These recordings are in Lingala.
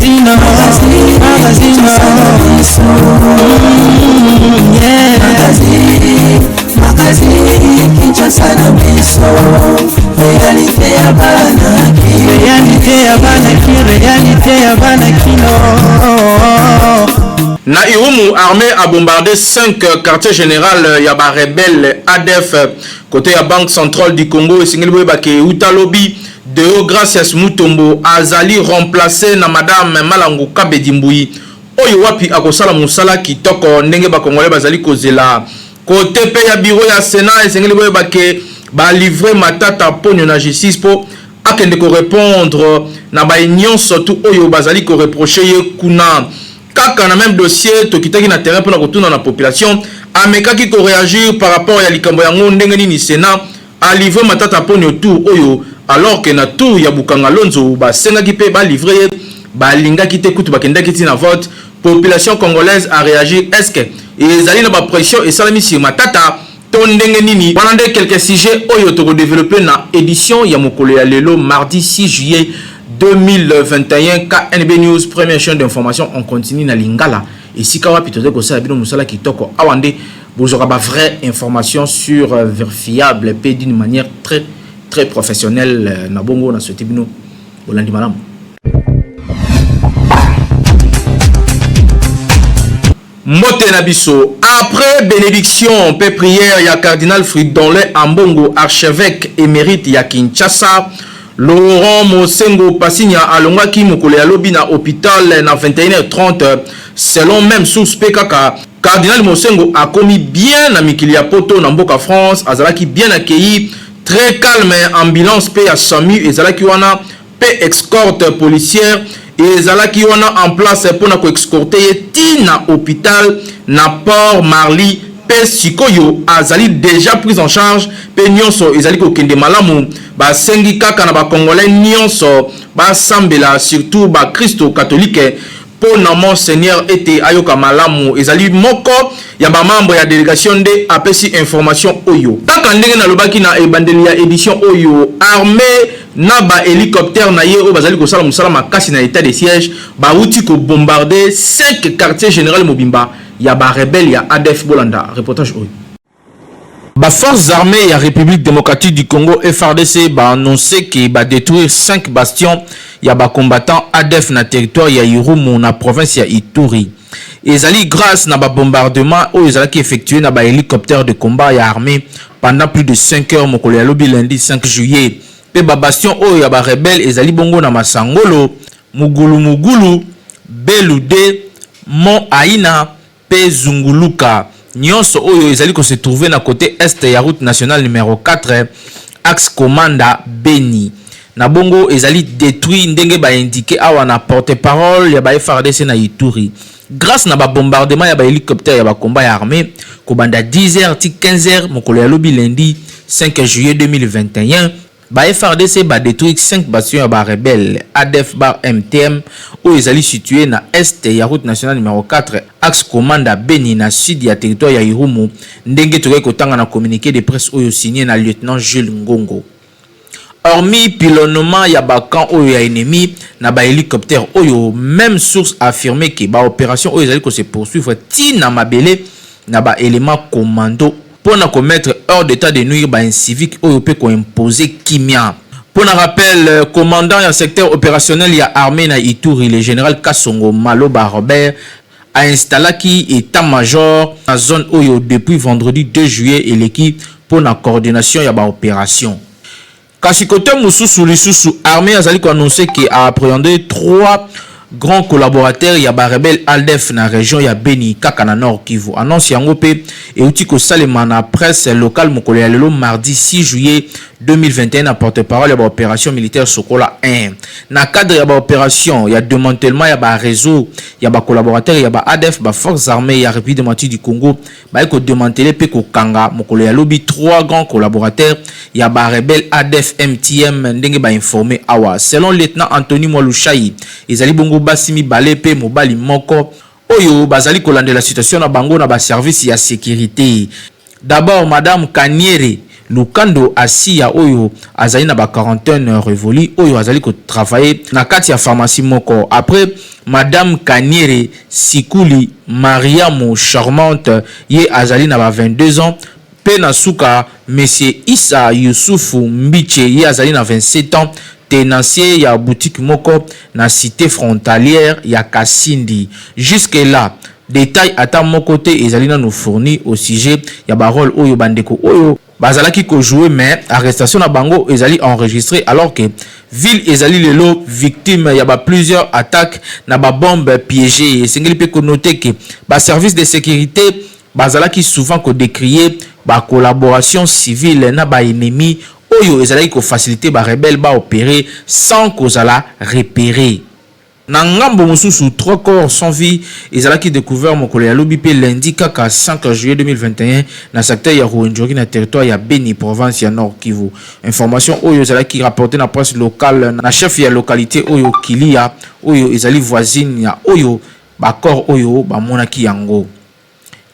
Na Irumu, armée a bombardé 5 quartiers généraux ya ba rebelle ADF côté ya Banque centrale du Congo et singeli bake Utalobi Deo Gracias Mutombo azali remplacé na madame Malangu Kabedimbui oyo wapi akosala musala kitoko ndenge ba Congolais bazali kozela côté pe ya bureau ya Sénat et singeli bake ba livrer matata ponyo na justice po akende ko répondre na ba union surtout oyo bazali ko reprocher ye kuna kaka na même dossier to kitaki na terrain pour na kotuna na population amekaki ko réagir par rapport ya likambo yango ndenge nini Sénat a livré matata ponyo tout oyo alors que na tout ya Bukanga Lonzo ba sengaki pe ba livrer ba lingaki te kutu bakendaki ti na vote population congolaise a réagi est-ce que ezali na ba pression et salami sur matata to ndenge nini pendant quelques sujets oyo to développer na édition ya mokolo ya lelo mardi 6 juillet 2021 KNB News première chaîne d'information on continue na Lingala et si kawa pitode ko sa bino musala kitoko awande vous aurez ba vraie information sur vérifiable et d'une manière très professionnelle na bongo na souhaiter bino bolandi malamu. Mote na biso après bénédiction pe prière ya cardinal Fridolin Ambongo archevêque émérite ya Kinshasa Laurent Mosengo Pasinya alongaki mokolo ya lobi na hôpital na 21h30 selon même source PKK cardinal Mosengo a commis bien na mikili ya poto na mboka France azalaki bien accueilli très calme ambulance pe ya SAMU ezalaki wana pe escorte policière ezalaki wana en place pour na ko escorter ti na hôpital na Port Marly pe sikoyo azali déjà pris en charge pe nyonso ezali ko kende malamu ba sengi kaka na ba congolais nyonso ba sambela surtout ba Christo catholique pour na monseigneur ete ayoka malamu ezali moko ya ba membre ya délégation de apesi information oyo kaka ndenge na lobaki na ebandeli ya édition oyo armée na ba hélicoptère na ye o bazali ko sala musala makasi na état de siège ba uti ko bombarder 5 quartiers général Mobimba ya ba rebelle ya ADF Bolanda reportage oyo. Ba forces armées ya République démocratique du Congo FARDC ba annoncé que ba détruire 5 bastions ya ba combattants ADF na territoire ya Irumu na province ya Ituri. Ezali grâce na ba bombardement o ezalaki effectué na ba hélicoptère de combat ya armée pendant plus de 5 heures mokolo ya lobi lundi 5 juillet. Pe ba bastion o ya ba rebelle ezali bongo na Masangolo, Mugulu, Belude, Mont Aina, pe Zunguluka. Nyonso oyo ezali ko se trouver na côté est ya route nationale numéro 4 axe Komanda Beni. Na bongo ezali détruit ndenge ba indiqué awa na porte-parole ya ba FARDC na Ituri. Grâce na ba bombardement ya ba hélicoptère ya ba combat ya armée ko banda 10h ti 15h mokolo ya lobi lundi 5 juillet 2021 ba FARDC ba détruit 5 bastions ya ba rebelle ADF bar MTM où ezali situé na est ya route nationale numéro 4 axe Komanda Beni na sud ya territoire ya Irumu ndenge toke kotanga na communiqué de presse oyo signé na lieutenant Jules Ngongo. Hormis pilonnement ya ba camp oyo ya ennemi na ba hélicoptère oyo même source affirmé que ba opération oyo ezali ko se poursuivre ti na mabele na ba élément commando pour na commettre hors d'état de nuire ba incivique oyo peut ko imposer kimia. Pour un rappel, commandant ya secteur opérationnel ya armée na Ituri le général Kasongo Maloba Robert a installé qui état-major na zone oyo depuis vendredi 2 juillet et l'équipe pour la coordination ya ba opération. Kasi côté mususu lisusu armée azali ko annoncer que a appréhendé 3 grands collaborateurs ya ba rebelle ADF na région ya Beni kaka na Nord Kivu. Annonce yango pe et outi ko salema na presse locale mokolo ya lelo mardi 6 juillet 2021 na porte-parole ya ba opération militaire Sokola 1. Na cadre ya ba opération ya démantèlement ya ba réseau ya ba collaborateurs ya ba ADF ba forces armées ya République démocratique du Congo ba ko démanteler pe ko kanga mokolo ya lobi 3 grands collaborateurs ya ba rebelle ADF MTM ndenge ba informé awa selon lieutenant Anthony Mwalushai ezali bongo basimi balepe mobali moko oyo bazali kolande la situation na bango na ba service ya sécurité. D'abord madame Kaniere Lukando Asiya oyo azali na ba quarantaine révolu oyo azali ko travailler na kati ya pharmacie moko. Après Madame Kaniere Sikuli Mariamo Charmante ye azali na ba 22 ans. Penasuka Monsieur Issa Yusufu Mbiche ye azali na 27 ans. Tenancier ya boutique moko na cité frontalière ya Kasindi. Jusque là, détail ata mon côté ezalina nous fournit au sujet ya barol oyo bandeko oyo bazalaki ko jouer mais arrestation na bango ezali enregistré alors que ville ezali lelo victime ya ba plusieurs attaques na ba bombe piégées. Sengeli pe ko noter que ba service de sécurité bazalaki souvent ko décrier ba collaboration civile na ba ennemi oyo ezalaki ko faciliter ba rebelle ba opérer sans kozala repérer. Nangambo mususu 3 corps sans vie ezalaki découvert mokolo ya lobi pe lundi kaka 5 juillet 2021 na secteur ya Rwenzori na territoire ya Beni province ya Nord Kivu. Information oyo ezalaki rapporté na presse locale na chef ya localité oyo Kilia oyo ezali voisine ya oyo ba corps oyo ba monaki yango.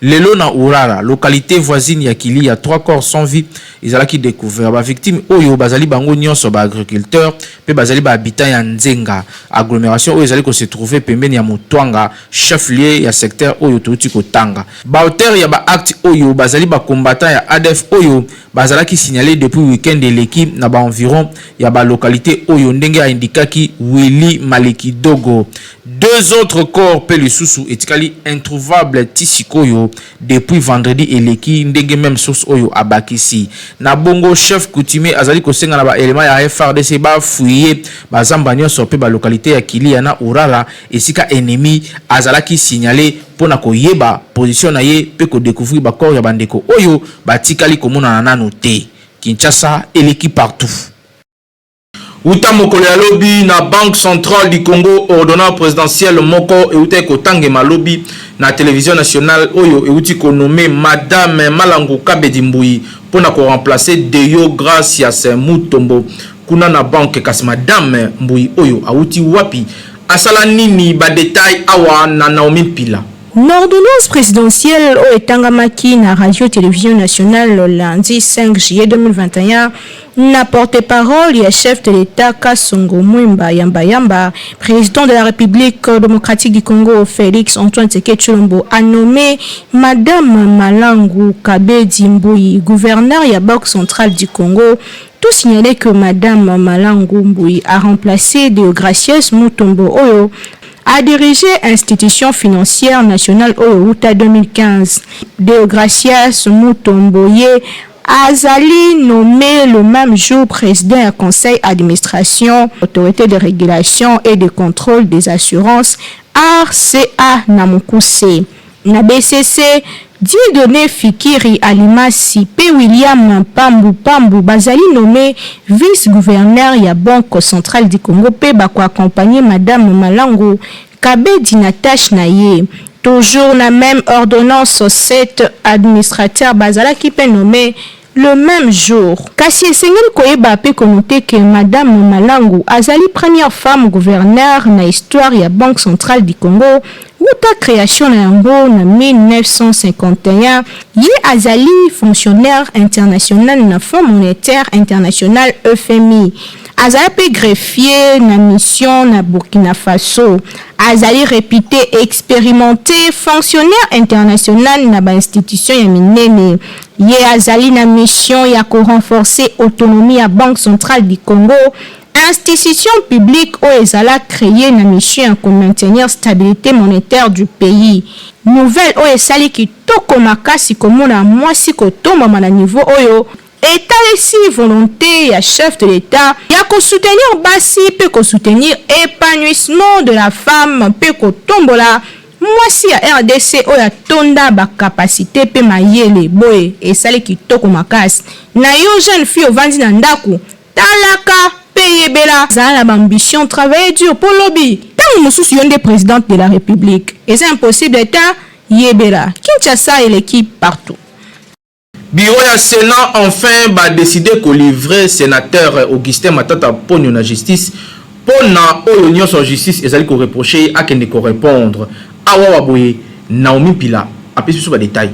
Lelo na Urara, localité voisine ya Kili, il y a 3 corps sans vie. Ils ont découvert ba victime oyo bazali bango nyonso ba agriculteur, pe bazali ba habitant ya Nzenga, agglomération oyo ezali ko se trouver pembeni ya Mutwanga, chef-lieu ya secteur oyo touti ko tanga. Ba auteur ya ba acte oyo bazali ba combattant ya ADF oyo bazalaki signalé depuis week-end de l'équipe na ba environ ya ba localité oyo ndenge a indikaki Willy Maliki Dogo. 2 autres corps pelisusu etikali introuvable tisikoyo depuis vendredi eleki ndenge même source oyo abakisi. Na bongo chef coutumier azali kosenga na ba élément ya FRDC ba fouiller ba zamba nyonso pe ba localité ya Kilia na Urara esika ennemi azalaki signalé pona koyeba position na ye pe ko découvrir ba corps ya bandeko oyo batikali komona na nanu te. Kinshasa eleki partout. Uta mokolo ya lobi na Banque Centrale du Congo ordonnance présidentielle moko euté kotange malobi na télévision nationale oyo euti ko nommé Madame Malangu Kabedi Mbui pona ko remplacer Deyo Gracias Mutombo kuna na banque kasi Madame Mbui oyo auti wapi asala nini ba détail awa na Naomi Pila. L'ordonnance présidentielle au Etangamaki na radio-télévision nationale le lundi 5 juillet 2021 n'a porte-parole et chef de l'État Kasongo Mwimba Yamba, président de la République démocratique du Congo Félix Antoine Tshisekedi Tshilombo a nommé Madame Malangu Kabedi Mbui, gouverneur de la Banque centrale du Congo. Tout signalait que Madame Malangu Mbui a remplacé Deogracias Mutombo Oyo a dirigé institution financière nationale au 2015. Deogracias Mutomboye azali nommé le même jour président du conseil d'administration, autorité de régulation et de contrôle des assurances RCA Namukuse. Na BCC Dieudonné Fikiri Alimasi P. William Pambu bazali nommé vice-gouverneur ya Banque centrale du Congo pe bako accompagner Madame Malangu Kabedi Natache Naye. Toujours la même ordonnance 7 administrateurs bazala qui peut nommer le même jour. Kasi esengeli koyeba pe konote que Madame Malangu azali première femme gouverneur na histoire ya Banque centrale du Congo. Wuta création na yango na 1951, ye azali fonctionnaire international na Fonds monétaire international FMI. Azali pe greffier na mission na Burkina Faso. Azali réputé expérimenté fonctionnaire international na ba institution ya minene. Ye azali na mission ya ko renforcer autonomie ya Banque centrale du Congo. Institution publique au ezala créée na mission pour maintenir stabilité monétaire du pays. Nouvelle au esali ki toko makasi komona mwasi kotomba na niveau oyo etalesi volonté ya chef de l'État ya ko soutenir basi pe ko soutenir épanouissement de la femme pe ko tombola mwasi ya RDC oya tonda ba capacité pe mayele boye esali ki toko makasi na yo jeune fille ovandi na ndaku talaka Yebela zala ambition travailler dur pour lobby. Tant mususu yonde présidente de la République. Et c'est impossible d'état Yebela. Kinshasa et l'équipe partout. Bureau ya Sénat enfin va décider que livrer sénateur Augustin Matata Pogno na justice pona oyo sur justice ezali ko reprocher a kende ko répondre. Awa waboye Naomi Pila a plus sur détail.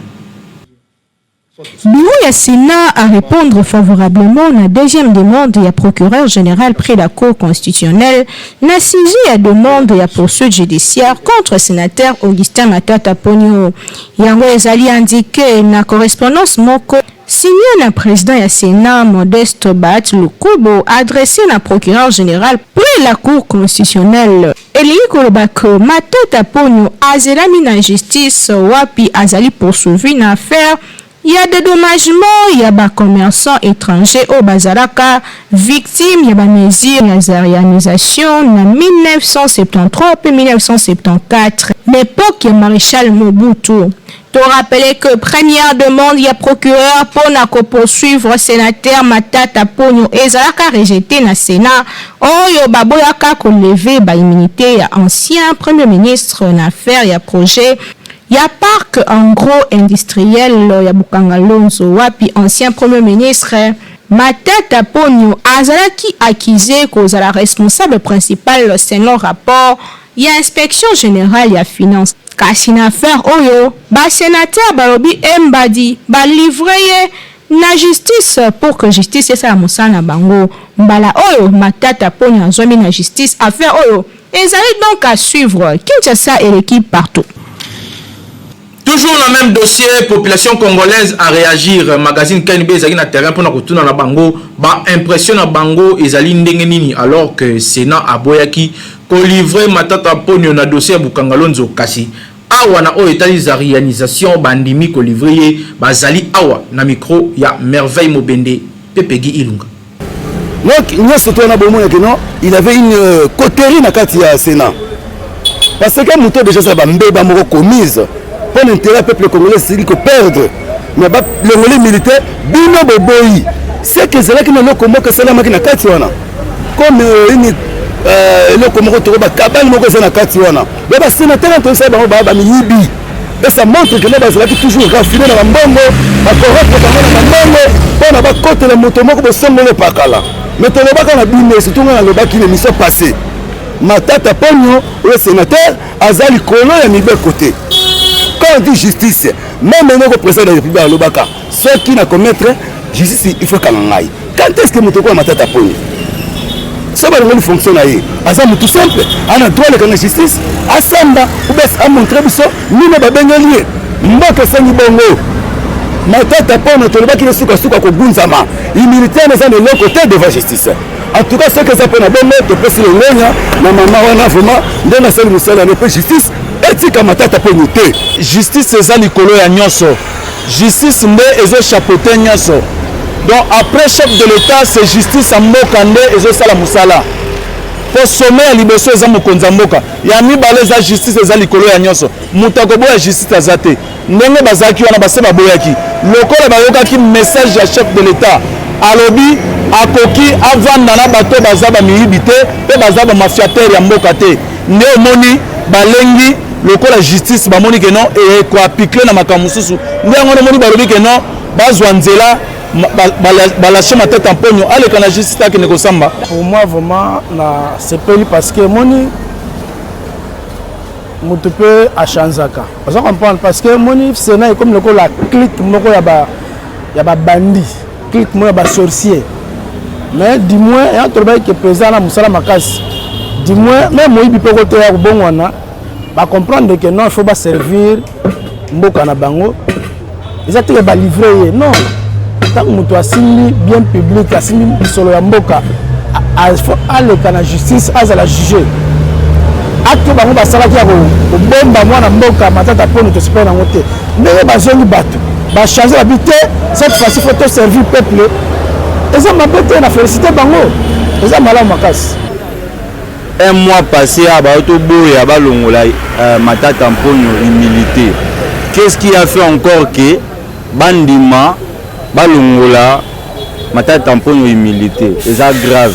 Bureau ya Sénat à répondre favorablement à la deuxième demande du procureur général près la Cour constitutionnelle, n'a saisi la demande de la poursuite judiciaire contre le sénateur Augustin Matata Ponyo. Yango ezali indiqué na correspondance moko signé na président ya Sénat Modeste Bat Lukubo adressé na procureur général près la Cour constitutionnelle. Elingi kolobako Matata Ponyo azelami na justice wapi azali poursuivi na affaire. Il y a des dédommagements, il y a des commerçants étrangers au Bazaraka, victimes, il y a des mesures de réalisation en 1973 et 1974, l'époque de Maréchal Mobutu. Tu rappelles que première demande, il y a procureur pour poursuivre le sénateur Matata Ponyo et Zalaka rejeté dans le Sénat. Oh, yo baboyaka ko lever ba immunité ancien premier ministre en affaire, il y a projet. Il y a parc en gros industriel, il y a Bukanga Lonzo, wapi ancien premier ministre Matata Ponyo azalaki accusé cause à la responsable principale selon rapport, il y a inspection générale, il y a finance. Kasi na affaire oyo, ba sénateur balobi embadi, ba livré na justice pour que justice esa musana bango. Mbala oyo Matata Ponyo azwami na justice affaire oyo. Ezali donc à suivre. Kinshasa et l'équipe partout. Toujours dans le même dossier, population congolaise à réagir. Magazine KNB ezali na terrain pour na kutuna na bango, ba impression na bango ezali ndenge nini alors que Sénat aboyaki ko livrer Matata Ponyo na dossier Bukanga Lonzo kasi awa na o etali za réalisation bandimi ko livrer bazali awa na micro ya Merveille Mobende Pepegi Ilunga. Donc il avait une coterie na kati ya Sénat. Parce que muto déjà ça ba mbeba moko commise pour l'intérêt du peuple congolais, c'est qu'il faut perdre. Mais le relais militaire, bino boboyi. C'est que c'est là qu'il y a un c'est la machine katiwana. Comme le komoko to ba kabal moko c'est na katiwana. Mais ba sénateur en tout ça ba miyibi. Et ça montre que là c'est toujours raffiné na mbongo, ba correct na mbongo, pour na ba côté la moto moko ba songole pakala. Mais to ba kana bino surtout na le ba qui l'émission passée. Matata Ponyo, le sénateur azali kolo ya mibe côté. Quand on dit justice, même le président de la République à Lobaka, ceux qui n'a commettre justice, il faut qu'on aille. Quand est-ce que nous devons Matata Ponyo? Ça va nous fonctionner. C'est tout simple. On a droit de la justice. À Samba, ou bien à montrer que nous ne sommes pas liés. Nous ne sommes pas liés. Matata Ponyo, tu ne vas pas souka ko bunzama. Les militaires sont de l'autre côté de la justice. En tout cas, ce que ça peut nous donner, tu peux se le dire, ma maman, on a vraiment, dans la salle de justice. Etika Matata Ponyo te justice eza likolo ya nyonso justice nde ezo chapeauter nyonso donc après chef de l'état c'est justice ya mboka nde ezo sala musala po sommet ya liboso eza mokonzi ya mboka ya mibale eza justice eza likolo ya nyonso moto akoboya justice aza te ndenge bazalaki wana base baboyaki lokola bayokaki message ya chef de l'état alobi akoki avanda na bato baza bamiyibi te mpe baza bamafiatere ya mboka te nde omoni balengi lokola justice bamoni ke non et ko appliquer na makambo susu ndango na moni balobi ke non bazwa nzela balashe Matata Ponyo aleka na justice ta ke ne kosamba. Pour moi vraiment na c'est pas parce que moni moto peut a chanzaka ça comprendre parce que moni Sénat comme lokola clique moko ya ba bandi clique mo ya ba sorcier mais du moins et entre bail que président na musala makasi du moins même moyibi pe côté ya bongwana va comprendre que non, il faut pas servir mboka na bango. Ils ont été livrés. Non. Tant que tu as signé bien public, tu as signé solo ya mboka, il faut aller à la justice, à la juger. Acte bango ba sala ki ko bomba mwana mboka Matata Ponyo to spena ngote. Mais ba zoni bato. Ba changer habiter cette fois-ci faut te servir peuple. Et ça m'a pété na féliciter bango. Et ça mala makasi. Un mois passé, à Baotoboya, Matata Ponyo humilité. Qu'est-ce qui a fait encore que Bandima, Balongola, Matata Ponyo humilité? C'est grave,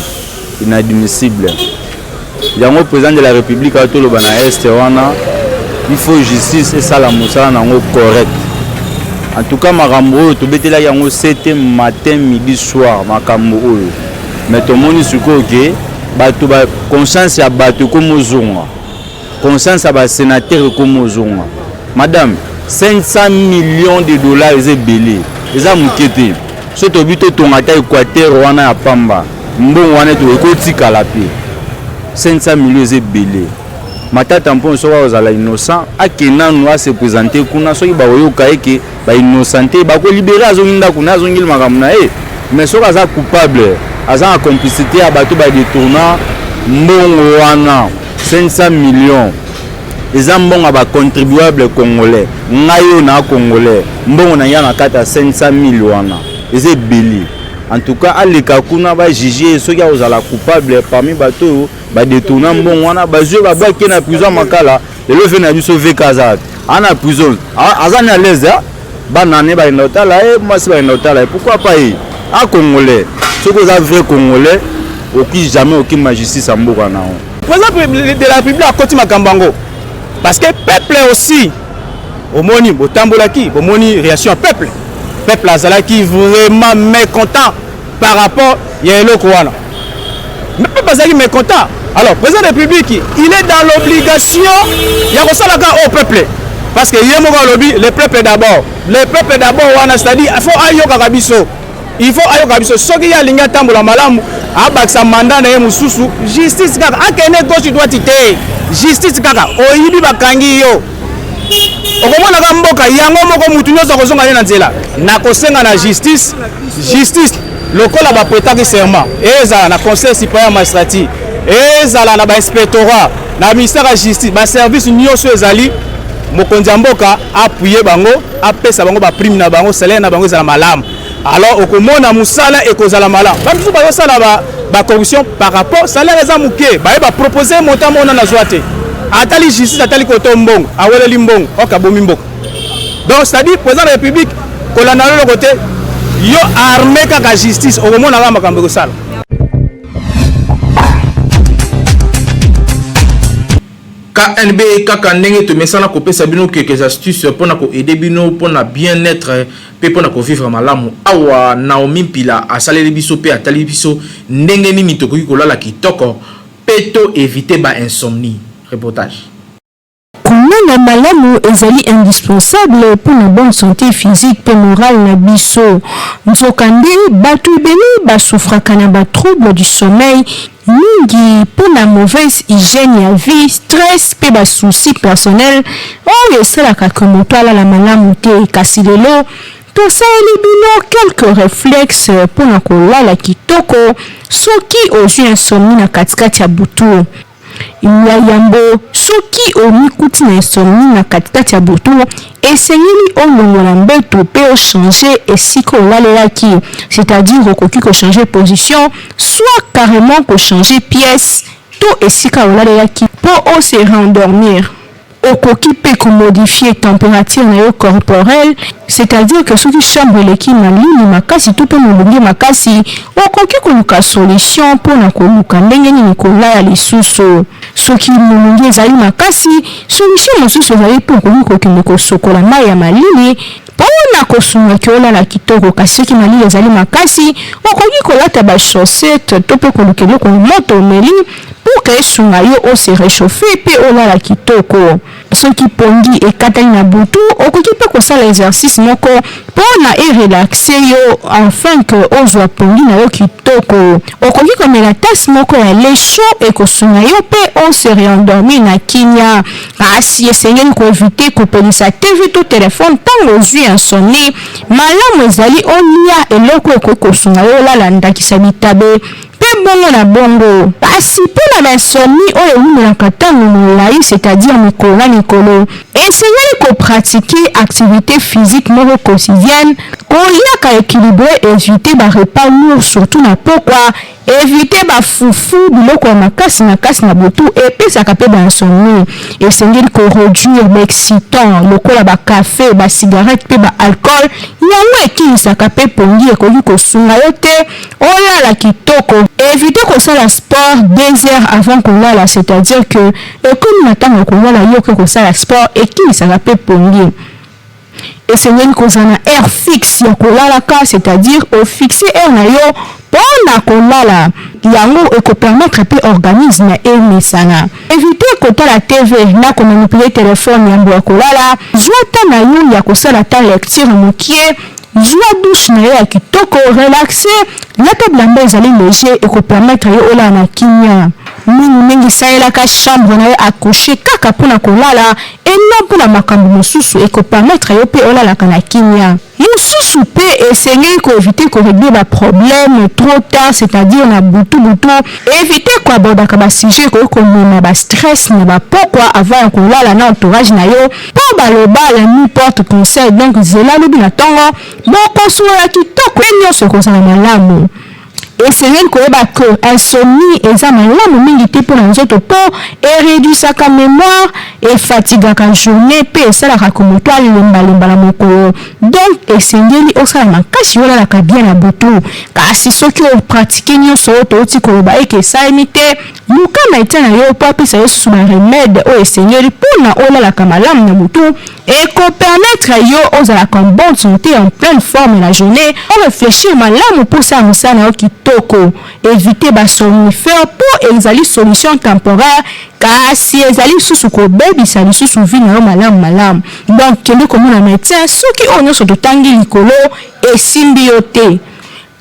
inadmissible. Il y a un président de la République à Tolobana Est, il faut justice et ça la moussa correct. En tout cas, Marambo, tu bêtes là, il y a un 7 matin, midi, soir, Makambo. Mais tout le monde est sûr que bato ba conscience ya bato comme ozonga conscience ya ba sénateur comme ozonga madame 500 millions de dollars est belé eza moke te so tobi totonga ta Équateur wana ya pamba mbongo wana ekotikala pe 500 millions eza ebele matata mpona soki ozala innocent akenanu ase présente kuna soki bakoyoka eke bainnocente bakolibere azongi ndako na azongeli makambo na ye mais soki aza coupable aza na complicité ya bato badetourna mbongo wana 500 millions eza mbongo ya bacontribuable congolais ngai oyo na congolais mbongo na ya na kati ya 500 000 wana eza ebele en tout cas aleka kuna bajuge soki azala coupable parmi bato oyo badetourna mbongo wana bazwi babaki na prison makala lelo fe na biso veka aza ana prison aza na l'aise banane baenda otala ye mwasi baenda otala ye pourquoi pas ye a congolais soki oza vrai congolais oki jamais okima justice ya mboka na yo président de la République akoti makambo yango parce que peuple aussi omoni botambolaki bomoni réaction ya peuple azalaki vraiment mécontent par rapport ya eloko wana mais peuple azalaki mécontent. Alors président de la République il est dans l'obligation ya kosalaka au peuple parce que yé moko lobby le peuple d'abord wana c'est-à-dire il faut ayoka biso soki ya linga tambola malamu abakisa mandat na ye mususu justice kaka akene gauche droite te justice kaka oyibi bakangi yo okomona ka mboka yango moko mutu nyonso kozonga ne na nzela na kosenga na justice lokola bapretaki serment ezala na conseil supérieur magistrature ezala na bainspectorat na ministère ya justice baservice nyonso ezali mokonzi ya mboka appuye bango apesa bango baprime na bango salaire na bango ezala malamu. Alors okomona musala ekozala malamu bamisu bayosala bacorruption par rapport salaire eza moke baye baproposer montant mona na zwa te atali justice atali koto mbongo aweleli mbongo okabomi mboka. Donc c'est-à-dire président de la République kolanda lelo côté yo armé kaka justice okomona kaka makambo ekosala. KNB kaka ndenge tomesana kopesa bino quelques astuces pona ko aider bino pona bien-être pe pona ko vivre malamu awa Naomi Mpila asaleli biso pe atali biso ndenge nini tokoki kolala kitoko peto éviter ba insomnie. Reportage. Komona malamu ezali indispensable pour la bonne santé physique et morale na biso. Nzokande batu beni basufraka na ba trouble du sommeil mingi pour la mauvaise hygiène ya vie, stress pe ba soucis personnels oyo esalaka ke moto alala malamu te kasi lelo tosaleli bino quelques réflexes pour na kolala kitoko soki ozwi insomnie na katikati ya butu. Ya yambo soki omikuti na insomnie na katikati ya butu esengeli olongola mbeto pe changer esika olalelaki, c'est-à-dire okoki ko changer position soit carrément ko changer pièce to esika olalelaki pour se rendormir. Okoki pe ko modifier température na yo corporelle, c'est-à-dire que soki chambre leki malili makasi to pe molungi makasi okoki koluka solution pour na koluka ndenge nini kolala lisusu. Soki molungi ezali makasi solution mosusu ezali po kokende kosokola mai ya malili pona kosunga kolala kitoko. Kasi soki malili ezali makasi okoki kolata ba chaussette to pe koluka eloko moto omeli pour que esunga yo se réchauffer pe olala kitoko. Soki pongi ekatani na butu okoki pe kosala exercice moko pona relaxer yo afin que ozwa pongi na yo kitoko. Okoki komela tasse moko ya lait chaud ekosunga yo pe se réendormir na kinya. Asi esengeli ko éviter kopelisa TV to téléphone tango ozwi insomnie malamu ezali olia eloko ekokosunga yo olala ndakisa bitabe bongo na bongo. Kasi pour la insomnie oyo lumelaka ntango molai, c'est-à-dire mikolo essayez de pratiquer activité physique moko quotidienne koyaka équilibré, éviter ba repas lourds surtout na pokwa, éviter ba fufu biloko ya makasi na butu epesaka pe ba insomnie. Essayez de réduire l'excitant lokola ba café ba cigarette pe ba alcool yango ekilisaka pe pongi ekoki kosunga yo te olala kitoko. Éviter kosala sport 2 heures avant kolala, c'est-à-dire que ekomi na ntango kolala yo ke kosala sport ekilisaka pe pongi. Essayez de kozana air fixe ya kolalaka, c'est-à-dire au fixer air na yo pona kolala yango eko permettre pe organisme emesana. Éviter kotala TV na komanipuler téléphone yango ya kolala, zwata na yo ya kosala ta lecture mokie Joie douce na yo kitoko relaxé, la table en ezali léger et ko permettre yo ola na kinya. Mingi saelaka chambre na yo accoucher kaka pona kolala et non pona makambo mosusu et ko permettre yo pe olala kana kinya. Mosusu pe essayer ko éviter ko régler ba problème trop tard, c'est-à-dire na butu éviter ko aborder ka ba sujet ko na ba stress na ba pourquoi avant ko lala na entourage na yo pa baloba ya n'importe conseil donc zela lobi na tongo bon konsola kitoko nyonso ko sala malamu. Essayer koyeba que insomnie eza malamu mingi te mpona nzoto po eréduisaka mémoire efatigaka journée pe esalaka ko moto alembalemba na mokolo. Donc esengeli osala makasi olalaka bien na butu kasi soki opratike nyonso oyo touti koloba eke esalemi te luka maite na yo po apesa yo susu baremede oyo esengeli mpona olalaka malamu na butu ekopermettre yo ozalaka en bonne santé en pleine forme la journée orefléchir malamu mposala mosala na yo kitoko éviter basomnifere po ezali solution temporaire kasi ezali susu kobebisa lisusu vi na yo malamu donc kende komona médecin soki oyo nyonso totangi likolo esimbi yo te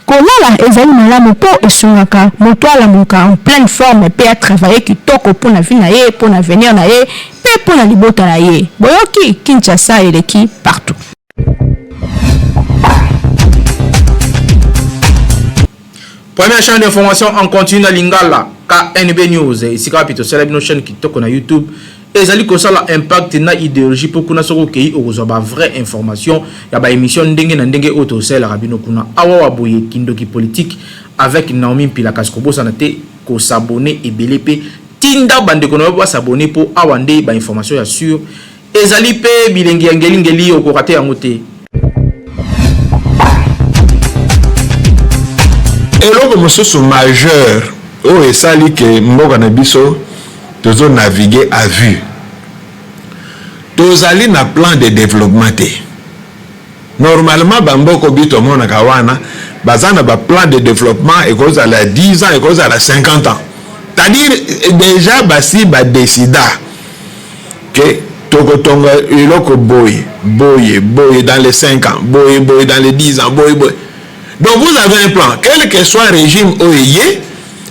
kolala ezali malamu po esungaka moto alamuka en pleine forme pe atravaille kitoko mpona vi na ye mpona avenir na ye pe mpona libota na ye boyoki Kinshasa eleki partout. Première chaîne d'information en continu na Lingala KNB News ici kapito célèbre nos chaînes kitoko na YouTube ezali kosala impact na idéologie pour kuna soko kei okozwa ba vraie information ya ba émission ndenge na ndenge auto sel rabino kuna awa waboye kindoki politique avec Naomi Mpila Kaskobo sanate ko s'abonner et belepe tinda bande kono ba s'abonner pour awande ba information ya sûr ezali pe bilengi ngeli okorate yango te. eloko mosusu majeur oyo esali ke mboka na biso tozo naviguer à vue tozali na plan de développement te normalement bamboko bito monaka wana baza na ba plan de développement ekozala 10 ans ekozala 50 ans c'est-à-dire déjà basi ba décida que tokotonga eloko boye dans les 5 ans boye dans les 10 ans boye. Donc vous avez un plan, quel que soit le régime OEY,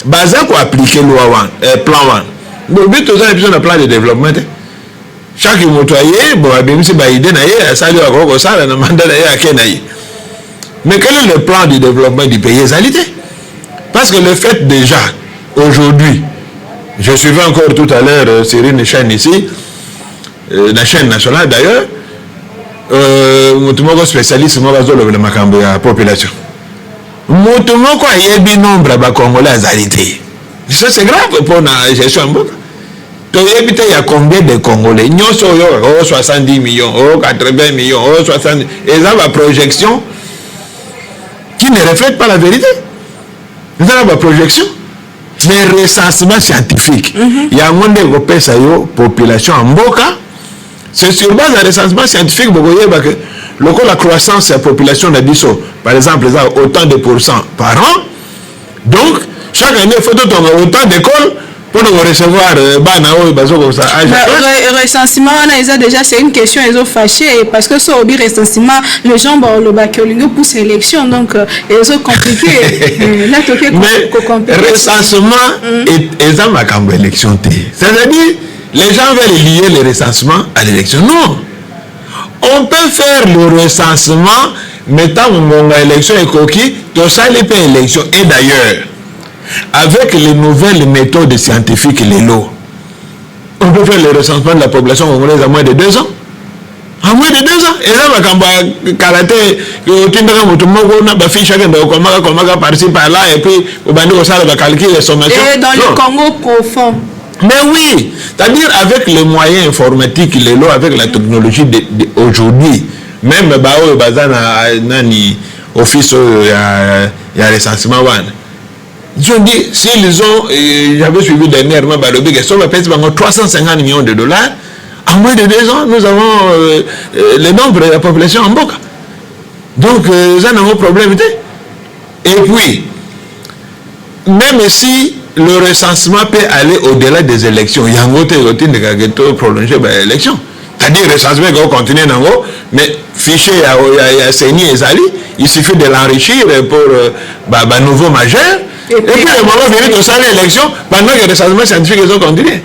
basé pour appliquer loi plan 1. Donc but tous un plan de développement. Chaque motoyer, bon, même si bah idée naïe, ça lui a gros ça, la mandat naïe à Kenaï. Mais quel est le plan de développement du pays égalité? Parce que le fait déjà aujourd'hui, je suivais encore tout à l'heure sur une chaîne ici, la chaîne nationale d'ailleurs, mon spécialiste moi bazolo le makambo ya population. Moto moko ayebi nombre ba congolais azalité. Ça c'est grave pour la gestion mboka. To yebi te ya combien de congolais? Nyoso yo 70 millions, 80 millions, 60 et ça va projection qui ne reflète pas la vérité. Ça va projection. Mais recensement scientifique. Il y a un monde de pesa yo population mboka. C'est sur base de recensement scientifique vous voyez que la croissance de la population de Bisso, par exemple, autant de pourcents par an. Donc, chaque année, il faut autant d'écoles pour nous recevoir recensement, déjà, c'est une question, ils ont fâché parce que ce recensement, les gens le bac pousse l'élection, donc ils ont compliqué. Mais recensement est un élection. C'est-à-dire, les gens veulent lier le recensement à l'élection. Non. On peut faire le recensement mettant mon élection et coquille, tout ça les pays élection. Et d'ailleurs, avec les nouvelles méthodes scientifiques, les lots, on peut faire le recensement de la population congolaise à moins de 2 ans. À moins de 2 ans. Et là, quand on karaté, on a fait chacun de par-ci par-là, et puis on va calculer les sommations. Et dans le Congo profond. Mais oui, c'est-à-dire avec les moyens informatiques, les lots, avec la technologie d'aujourd'hui, même Bao Bazana Nani, office, il y a recensement. Ils ont dit, s'ils ont, j'avais suivi dernièrement, ils ont 350 millions de dollars. En moins de 2 ans, nous avons le nombre de la population en Boka. Donc, ça n'a pas de problème. Et puis, même si le recensement peut aller au-delà des élections, il y a un autre routine de prolonger l'élection. c'est-à-dire recensement qu'on continue nango mais fichier ya CENI ezali il suffit de l'enrichir pour nouveau majeur et puis le moment venu de ça l'élection pendant que le recensement scientifique ils ont continué.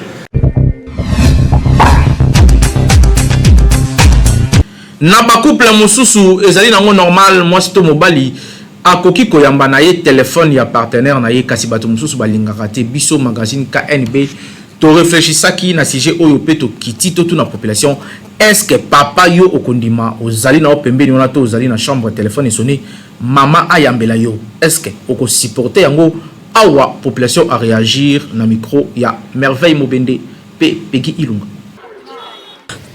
Na ba couple mosusu ezali nango normal mwasi to mobali akoki koyamba na ye téléphone ya partenaire na ye kasi bato mosusu balingaka te biso magazine KNB to réfléchissaki na sujet oyo pe to kiti to na population est-ce que papa yo okondima ozali na opembeni wana to ozali na chambre téléphone sonné mama ayambela yo est-ce que oko supporter yango awa population à réagir na micro ya Merveille Mobende pe Peggy Ilunga.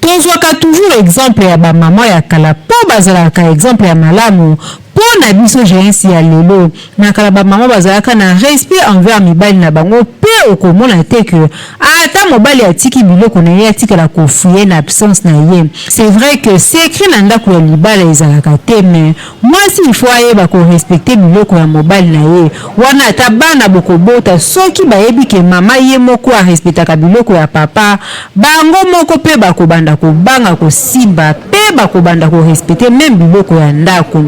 Tozwaka toujours exemple ya ba maman ya kala po bazalaka exemple ya malamu po na biso géance ya lelo na kala ba maman bazalaka na respect envers mibali na bango pe okomona te que ata mobali atiki biloko na ye atikala kofuye na absence na ye. C'est vrai que c'est écrit na ndako ya libala ezalaka te mais moi si il faut ayeba ko respecter biloko ya mobali na ye wana ata bana bokobota soki bayebi ke mama ye moko a respectaka biloko ya papa bango moko pe bakobanda kobanga kosimba pe bakobanda ko respecter même biloko ya ndako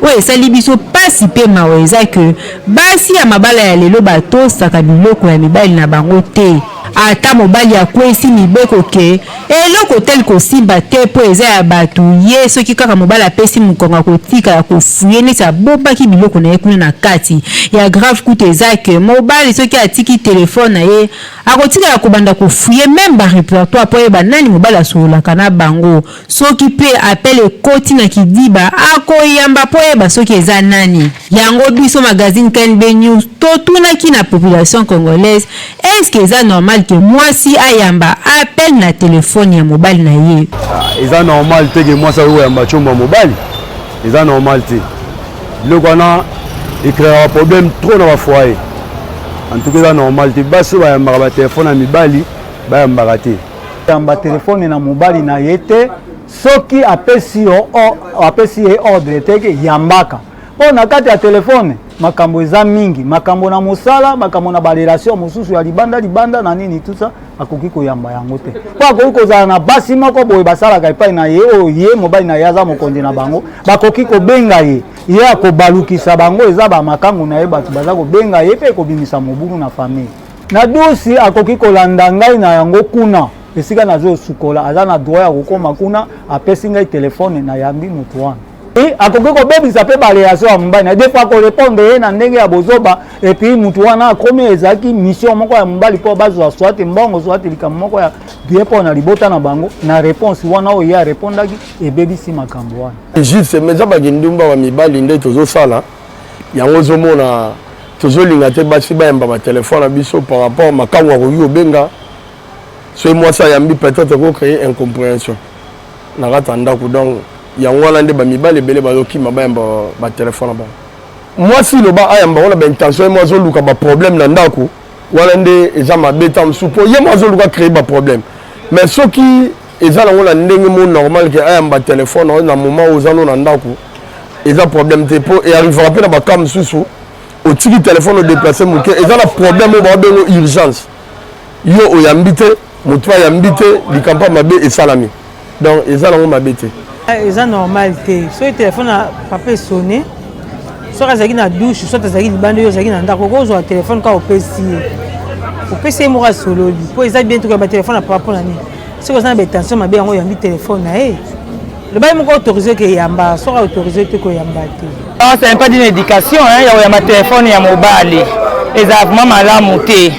oyo esali biso pasi pe mawa eza ke basi ya mabala ya lelo batosaka biloko ya mibali na bango te ata mobali akwesi mibeko ke eloko tel kosimba te po eza ya bato ye soki kaka mobali apesi mokongo kotika ya kofuye neti abobaki biloko na ye kuna na kati ya grave kutu eza ke mobali soki atiki telefone na ye akotika ya kobanda kofuye même ba répertoire po yeba nani mobali asololaka na bango soki pe appel ekoti na kidiba akoyamba po yeba soki eza nani yango biso magazine KNB News totunaki na population congolaise est-ce que eza normal que mwasi ayamba appel na telefone ya mobali na ye eza normal te que mwasi ayamba chomba mobali eza normal te biloko wana créera problème trop na ba foyer en tout cas eza normal te basi bayambaka ba telefone ya mibali bayambaka te yamba telefone na mobali na ye te soki apesi ye ordre te ke yambaka po na kati ya telefone makambo eza mingi makambo na mosala makambo na ba relation mosusu ya libanda na nini tout ça akoki koyamba yango te po akoki kozala na basi moko boye basalaka epai na ye oyo ye mobali na ye aza mokonzi na bango bakoki kobenga ye ye akobalukisa bango eza bamakangu na ye bato baza kobenga ye mpe ekobimisa mobulu na famille na dusi akoki kolanda ngai na yango kuna esika nazosukola aza na droit ya kokoma kuna apesi ngai telefone na yambi moto wana akoki kobebisa mpe barelation ya mobali na des fois korépondre ye na ndenge ya bozoba epuis motu wana akomi ezalaki mission moko ya mobali mpo bazwa swate mbongo swate likambo moko ya bien mpo na libota na bango na réponse wana oyo ye arépondaki ebebisi makambo wana juste mais eza bakindumba ba mibali nde tozosala yango ozomona tozolinga te basi bayamba batelefone na biso par rapport makango akoki kobenga soki mwasi ayambi peut-être kocréer incompréhension na kati ya ndako donc yango wana nde bamibali ebele bazokima bayamba batelefone na bango mwasi loba ayamba wana baintention ye mo azoluka baproblème na ndako wana nde eza mabe ta mosusu mpo ye mo azoluka créer baproblème mais soki eza nango na ndenge mo normal ke ayamba telefone oyo na moment oyo oza no na ndako eza problème te mpo earrivera mpe na baka mosusu otiki telefone odeplace moke eza na problème oyo baobengo urgence yo oyambi te moto ayambi te likambo mabe esalami donc eza nango mabe te eza normal te soki telefone na papa esone soki azalaki na douche soki azalaki libanda oyo azalaki na ndako okozwa telefone kaka opesi ye moko asololi mpo eza bien tokoya batelefone na papa mpo na nini soki oza na batension mabe yango oyambi telefone na ye lobai moko autorise ke yamba soki autorise te koyamba te c'est pas d'une éducation ya koyamba telefone ya mobali eza vraiment malamu te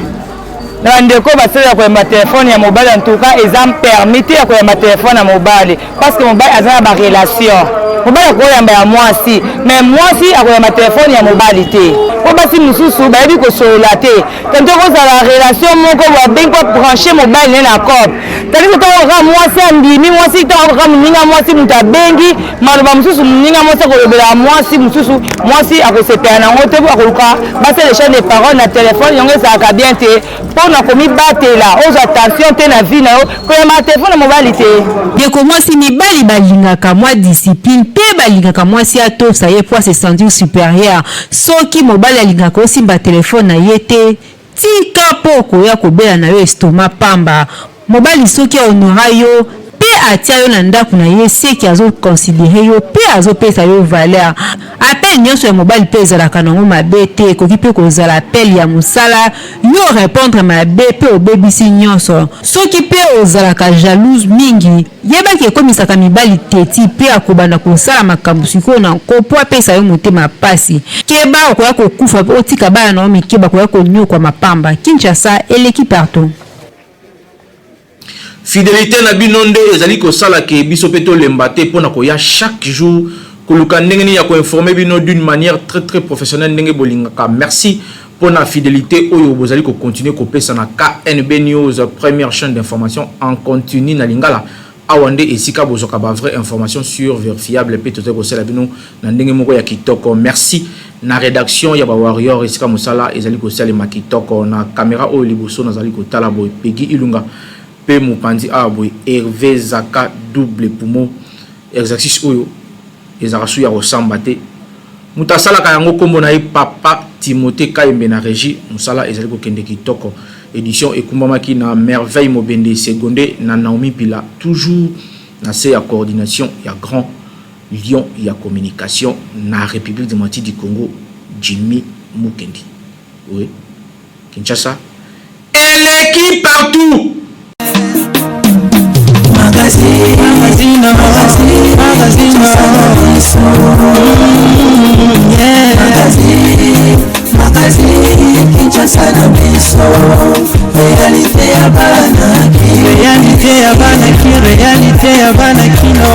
na bandeko basala ya koyamba telefone ya mobali en tout cas eza permis te ya koyamba telefone ya mobali parce que mobali aza na barelation mobali akoyamba ya mwasi mais mwasi akoyamba telefone ya mobali te po basi mosusu bayebi kosolola te tanto kozala relation moko babengi po branche mobali ne na corde tandis que ntango mwasi andimi mwasi ntango moninga mwasi moto abengi maloba mosusu moninga mwasi akolobela mwasi mosusu mwasi akosepela nango te po akoluka basa le champ de parole na telefone yango ezalaka bien te mpo na komibatela ozwa attention te na vie na yo koyamba telefone ya mobali te ndeko mwasi mibali balingaka mwa discipline mpe balingaka mwasi atosa ye po se sentir supérieur soki mobali alingaka osimba telefone na ye te tika mpo okoya kobela na yo estoma pamba mobali soki ahonora yo mpe atia yo na ndako na ye seki azoconsidere yo mpe azopesa yo valeur. Appel nyonso ya mobali mpe ezalaka nango mabe te, ekoki mpe kozala appel ya mosala yo répondre mabe mpe obebisi nyonso. Soki mpe ozalaka jalouse mingi, yebaki ekomisaka mibali teti mpe akobanda kosala makambo sikoyo na nkopo apesa yo motema pasi. Keba okoya kokufa mpe otika bana na yo mike bakoya konyokwa mapamba. Kinshasa eleki partout. Fidélité na binonde ezali kosala ke biso pe tolemba te mpona koya chaque jour koluka ndenge nini ya koinforme bino d'une manière très professionnelle ndenge bolingaka. Merci pour la fidélité oyo bozali ko continuer kopesa na KNB News, première chaîne d'information en continu na lingala awande esika bozoka ba vraie information sur vérifiable pe tote kosala bino na ndenge moko ya kitoko. Merci na rédaction ya ba warrior esika mosala ezali kosala ma kitoko na caméra oyo liboso nazali kotala boy Peggy Ilunga pe mopandi aboy Hervé Zaka double poumon exercice oyo ezarasu ya kosamba te mutasala kayango kombo na papa Timothée Kayembe na régie musala ezali kokende kitoko. Édition ekumbamaki na merveille mobende seconde na Naomi Pila toujours na se ya coordination ya grand lion ya communication na République démocratique du Congo Jimmy Mukendi. Oui, Kinshasa eleki partout. Magazine, Kinshasa na biso, réalité ya bana kino.